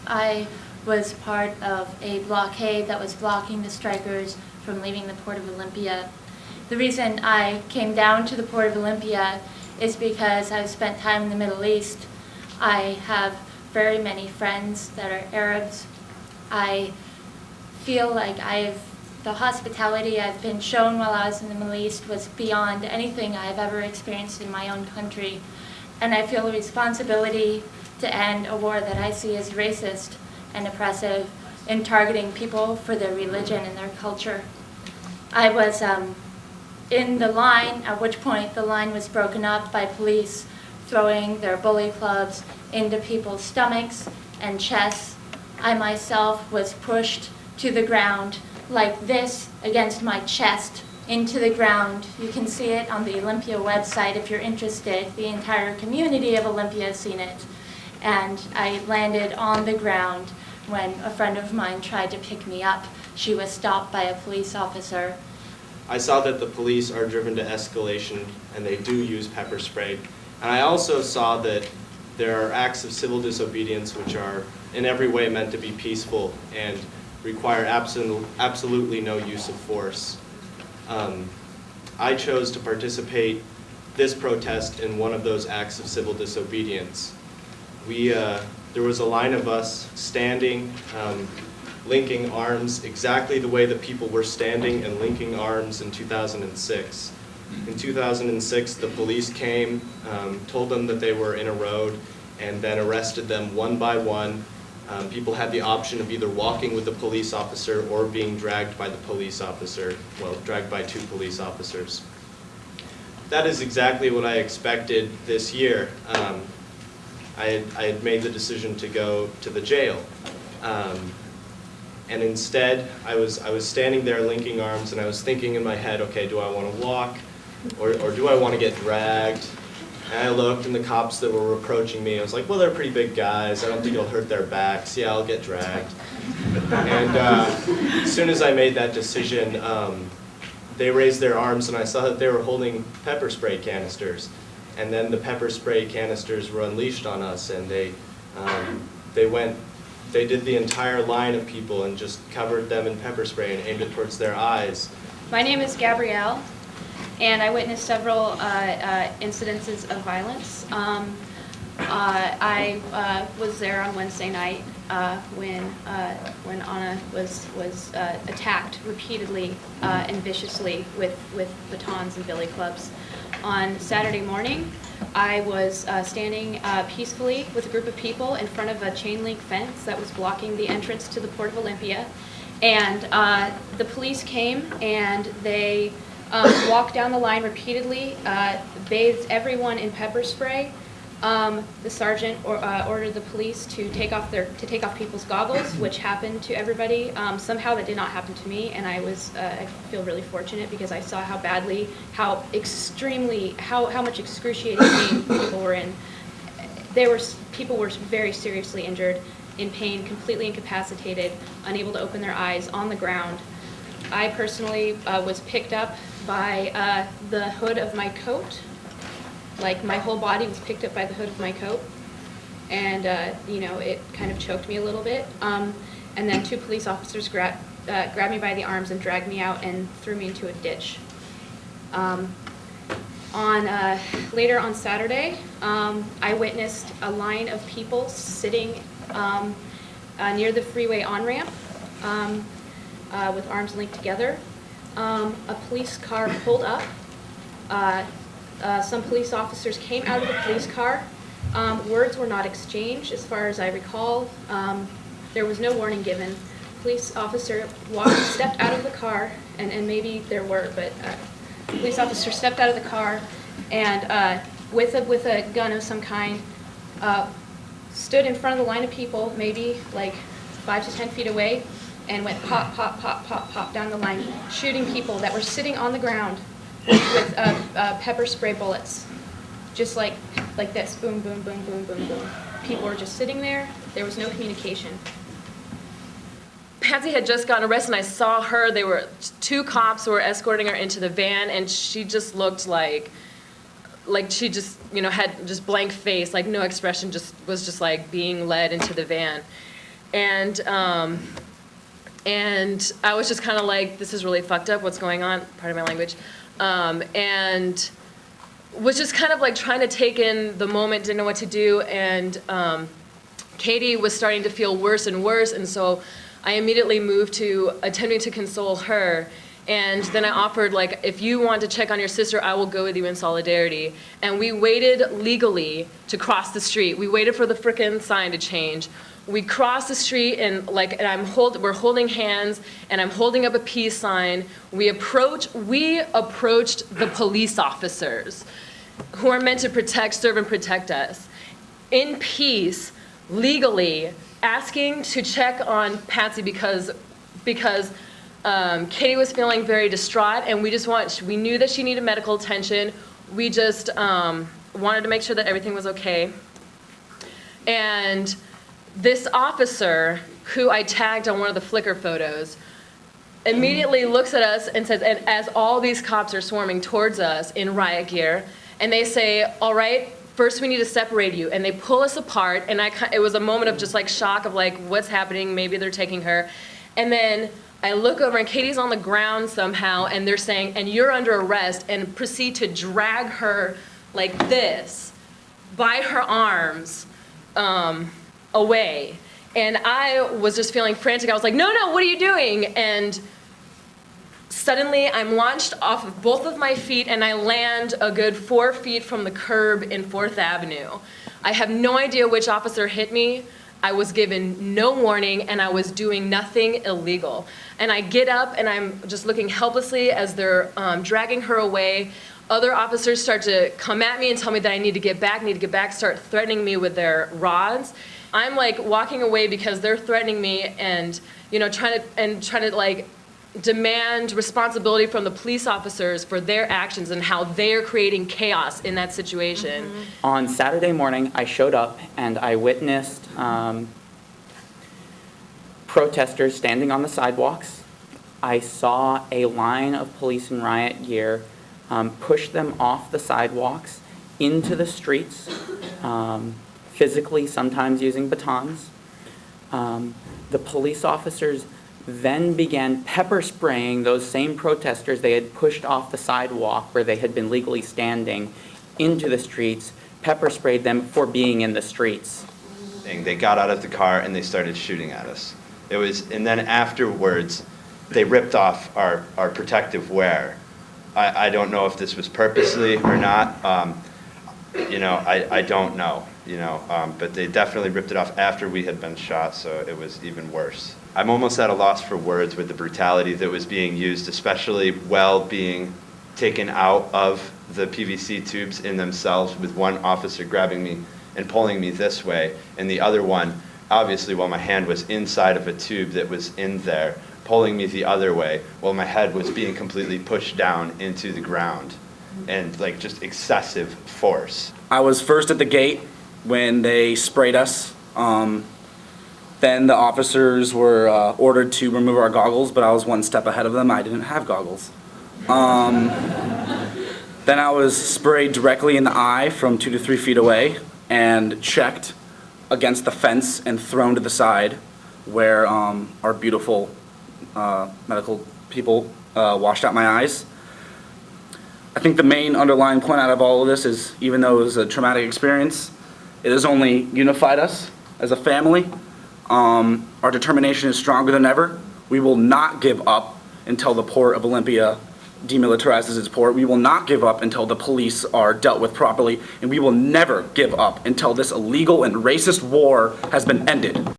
I was part of a blockade that was blocking the strikers from leaving the Port of Olympia. The reason I came down to the Port of Olympia is because I've spent time in the Middle East. I have very many friends that are Arabs. I feel like the hospitality I've been shown while I was in the Middle East was beyond anything I've ever experienced in my own country. And I feel a responsibility to end a war that I see as racist and oppressive in targeting people for their religion and their culture. I was in the line, at which point the line was broken up by police throwing their bully clubs into people's stomachs and chests. I myself was pushed to the ground like this against my chest into the ground. You can see it on the Olympia website if you're interested. The entire community of Olympia has seen it. And I landed on the ground when a friend of mine tried to pick me up. She was stopped by a police officer. I saw that the police are driven to escalation and they do use pepper spray. And I also saw that there are acts of civil disobedience which are in every way meant to be peaceful and require absolutely no use of force. I chose to participate this protest in one of those acts of civil disobedience. There was a line of us standing, linking arms exactly the way that people were standing and linking arms in 2006. In 2006, the police came, told them that they were in a road, and then arrested them one by one. People had the option of either walking with the police officer or being dragged by the police officer, well, dragged by 2 police officers. That is exactly what I expected this year. I had made the decision to go to the jail. And instead, I was standing there linking arms, and I was thinking in my head, okay, do I want to walk, or do I want to get dragged? And I looked, and the cops that were approaching me, I was like, well, they're pretty big guys. I don't think it'll hurt their backs. Yeah, I'll get dragged. And as soon as I made that decision, they raised their arms, and I saw that they were holding pepper spray canisters. And then the pepper spray canisters were unleashed on us, and they did the entire line of people and just covered them in pepper spray and aimed it towards their eyes. My name is Gabrielle, and I witnessed several incidences of violence. I was there on Wednesday night when Anna was attacked repeatedly and viciously with batons and billy clubs. On Saturday morning, I was standing peacefully with a group of people in front of a chain link fence that was blocking the entrance to the Port of Olympia. And the police came and they walked down the line repeatedly, bathed everyone in pepper spray. The sergeant ordered the police to take off people's goggles, which happened to everybody. Somehow that did not happen to me, and I feel really fortunate because I saw how much excruciating pain people were in. People were very seriously injured, in pain, completely incapacitated, unable to open their eyes, on the ground. I personally was picked up by the hood of my coat. Like, my whole body was picked up by the hood of my coat, and it kind of choked me a little bit. And then 2 police officers grabbed me by the arms and dragged me out and threw me into a ditch. Later on Saturday, I witnessed a line of people sitting near the freeway on-ramp with arms linked together. A police car pulled up. Some police officers came out of the police car. Words were not exchanged, as far as I recall. There was no warning given. Police officer stepped out of the car, and maybe there were, but police officer stepped out of the car and with a gun of some kind, stood in front of the line of people, maybe like 5 to 10 feet away, and went pop, pop, pop, pop, pop down the line, shooting people that were sitting on the ground with pepper spray bullets, just like this, boom, boom, boom, boom, boom, boom. People were just sitting there. There was no communication. Patsy had just gotten arrested, and I saw her. There were 2 cops who were escorting her into the van, and she just looked like she just, had just blank face, like no expression, was just like being led into the van. And I was just kind of like, this is really fucked up, what's going on, pardon my language. And was just kind of like trying to take in the moment, didn't know what to do, and Katie was starting to feel worse and worse, and so I immediately moved to attempting to console her. And then I offered, like, if you want to check on your sister, I will go with you in solidarity. And we waited legally to cross the street. We waited for the frickin' sign to change. We crossed the street, and we're holding hands, and I'm holding up a peace sign. We approached the police officers who are meant to serve and protect us in peace, legally, asking to check on Patsy because Katie was feeling very distraught, and we knew that she needed medical attention. We just wanted to make sure that everything was okay. And this officer, who I tagged on one of the Flickr photos, immediately looks at us and says, and as all these cops are swarming towards us in riot gear, and they say, all right, first we need to separate you. And they pull us apart, and it was a moment of just like shock of like, what's happening? Maybe they're taking her. And then I look over, and Katie's on the ground somehow, and they're saying, and you're under arrest, and proceed to drag her like this by her arms away. And I was just feeling frantic. I was like, no, what are you doing? And suddenly I'm launched off of both of my feet, and I land a good 4 feet from the curb in 4th Avenue. I have no idea which officer hit me. I was given no warning, and I was doing nothing illegal. And I get up, and I'm just looking helplessly as they're dragging her away. Other officers start to come at me and tell me that I need to get back, start threatening me with their rods. I'm like walking away because they're threatening me, and trying to like demand responsibility from the police officers for their actions and how they're creating chaos in that situation. Mm-hmm. On Saturday morning, I showed up and I witnessed protesters standing on the sidewalks. I saw a line of police in riot gear push them off the sidewalks into the streets, physically, sometimes using batons. The police officers then began pepper spraying those same protesters they had pushed off the sidewalk where they had been legally standing into the streets, pepper sprayed them for being in the streets. They got out of the car and they started shooting at us. And then afterwards, they ripped off our protective wear. I don't know if this was purposely or not. I don't know. But they definitely ripped it off after we had been shot, so it was even worse. I'm almost at a loss for words with the brutality that was being used, especially while being taken out of the PVC tubes in themselves, with one officer grabbing me and pulling me this way, and the other one, obviously while my hand was inside of a tube that was in there, pulling me the other way while my head was being completely pushed down into the ground, and like just excessive force. I was first at the gate when they sprayed us. Then the officers were ordered to remove our goggles, but I was one step ahead of them. I didn't have goggles. Then I was sprayed directly in the eye from 2 to 3 feet away and checked against the fence and thrown to the side where our beautiful medical people washed out my eyes. I think the main underlying point out of all of this is, even though it was a traumatic experience, it has only unified us as a family. Our determination is stronger than ever. We will not give up until the port of Olympia demilitarizes its port. We will not give up until the police are dealt with properly, and we will never give up until this illegal and racist war has been ended.